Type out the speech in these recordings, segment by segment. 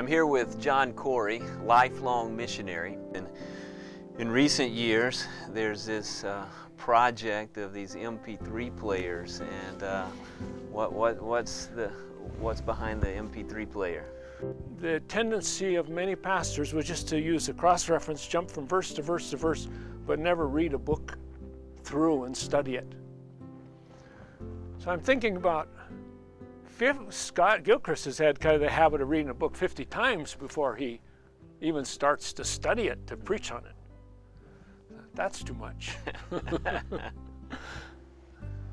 I'm here with John Corey, lifelong missionary. And in recent years, there's this project of these MP3 players, and what's behind the MP3 player? The tendency of many pastors was just to use a cross-reference, jump from verse to verse to verse, but never read a book through and study it. So I'm thinking about, Scott Gilchrist has had kind of the habit of reading a book 50 times before he even starts to study it, to preach on it. That's too much.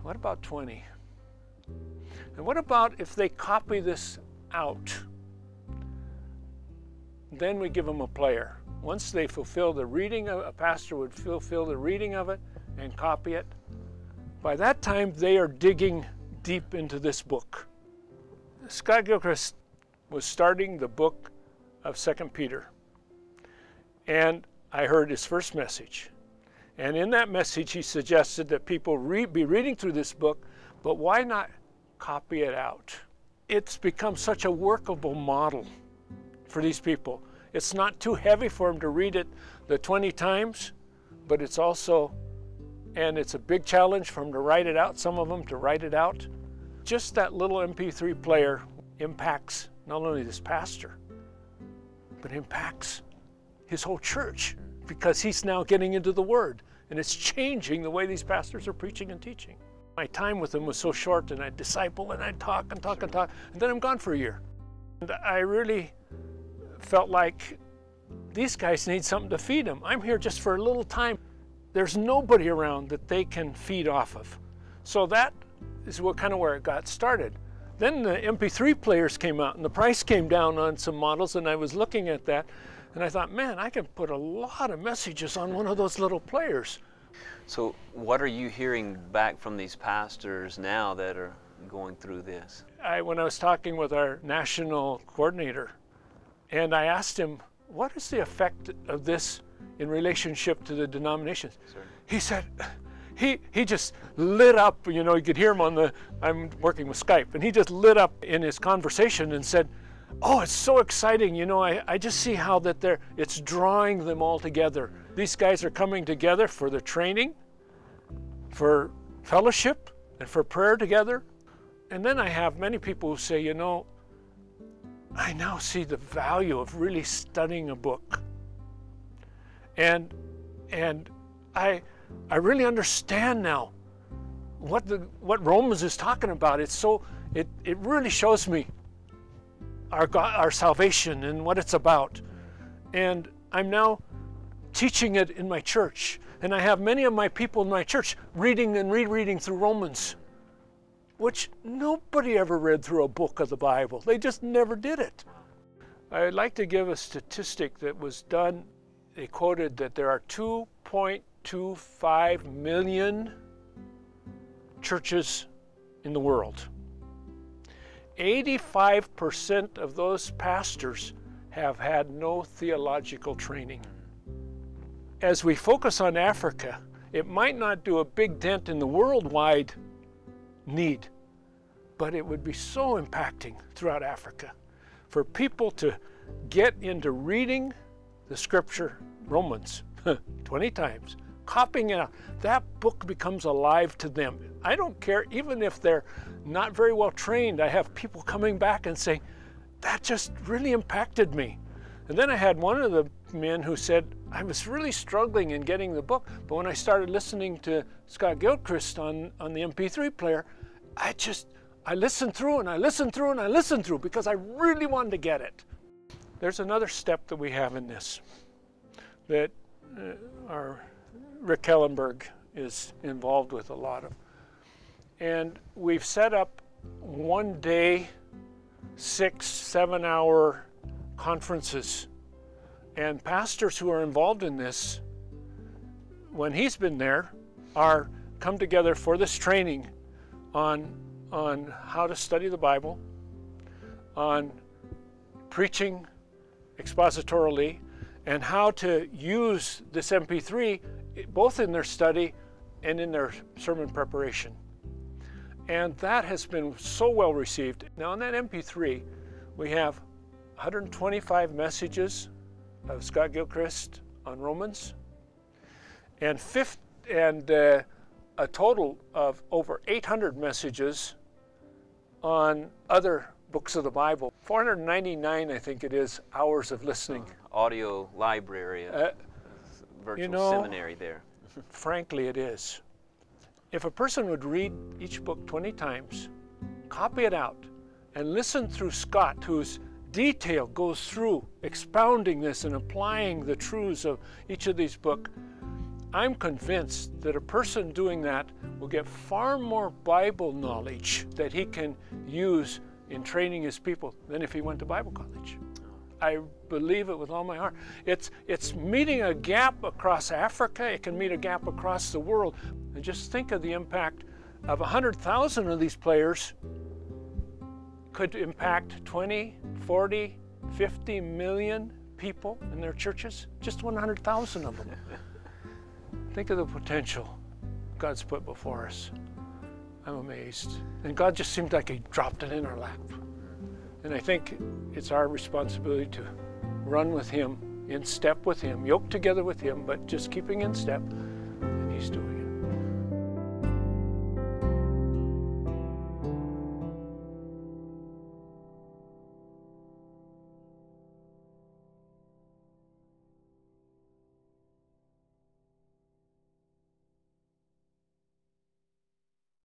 What about 20? And what about if they copy this out? Then we give them a player. Once they fulfill the reading, a pastor would fulfill the reading of it and copy it. By that time, they are digging deep into this book. Scott Gilchrist was starting the book of 2 Peter. And I heard his first message. And in that message, he suggested that people be reading through this book, but why not copy it out? It's become such a workable model for these people. It's not too heavy for them to read it the 20 times, but it's also, and it's a big challenge for them to write it out, some of them to write it out. Just that little MP3 player impacts not only this pastor, but impacts his whole church, because he's now getting into the Word, and it's changing the way these pastors are preaching and teaching. My time with them was so short, and I'd disciple, and I'd talk and talk and talk, and then I'm gone for a year. And I really felt like these guys need something to feed them. I'm here just for a little time. There's nobody around that they can feed off of. So that is where it got started. Then the MP3 players came out, and the price came down on some models, and I was looking at that, and I thought, man, I can put a lot of messages on one of those little players. So what are you hearing back from these pastors now that are going through this? When I was talking with our national coordinator, and I asked him, what is the effect of this in relationship to the denominations? Certainly. He said, he just lit up, you know, you could hear him I'm working with Skype, and he just lit up in his conversation and said, oh, it's so exciting, you know, I just see how it's drawing them all together. These guys are coming together for the training, for fellowship, and for prayer together. And then I have many people who say, you know, I now see the value of really studying a book. And I really understand now what Romans is talking about. It really shows me our salvation and what it's about. And I'm now teaching it in my church. And I have many of my people in my church reading and rereading through Romans, which nobody ever read through a book of the Bible. They just never did it. I'd like to give a statistic that was done. They quoted that there are 2.25 million churches in the world. 85% of those pastors have had no theological training. As we focus on Africa, it might not do a big dent in the worldwide need, but it would be so impacting throughout Africa for people to get into reading the scripture, Romans, 20 times, copying it out. That book becomes alive to them. I don't care, even if they're not very well trained, I have people coming back and saying, that just really impacted me. And then I had one of the men who said, I was really struggling in getting the book, but when I started listening to Scott Gilchrist on the MP3 player, I listened through and I listened through and I listened through because I really wanted to get it. There's another step that we have in this that our Rick Kellenberg is involved with a lot of. And we've set up 1 day, 6-7 hour conferences. And pastors who are involved in this, when he's been there, are come together for this training on how to study the Bible, on preaching expositorily, and how to use this MP3 both in their study and in their sermon preparation. And that has been so well received. Now on that MP3, we have 125 messages of Scott Gilchrist on Romans, and a total of over 800 messages on other books of the Bible. 499, I think it is, hours of listening. Audio library, virtual seminary there. Frankly, it is. If a person would read each book 20 times, copy it out, and listen through Scott, whose detail goes through expounding this and applying the truths of each of these books, I'm convinced that a person doing that will get far more Bible knowledge that he can use in training his people than if he went to Bible college. I believe it with all my heart. It's meeting a gap across Africa. It can meet a gap across the world. And just think of the impact of 100,000 of these players could impact 20, 40, 50 million people in their churches. Just 100,000 of them. Think of the potential God's put before us. I'm amazed. And God just seemed like He dropped it in our lap. And I think it's our responsibility to run with Him, in step with Him, yoked together with Him, but just keeping in step. And He's doing it.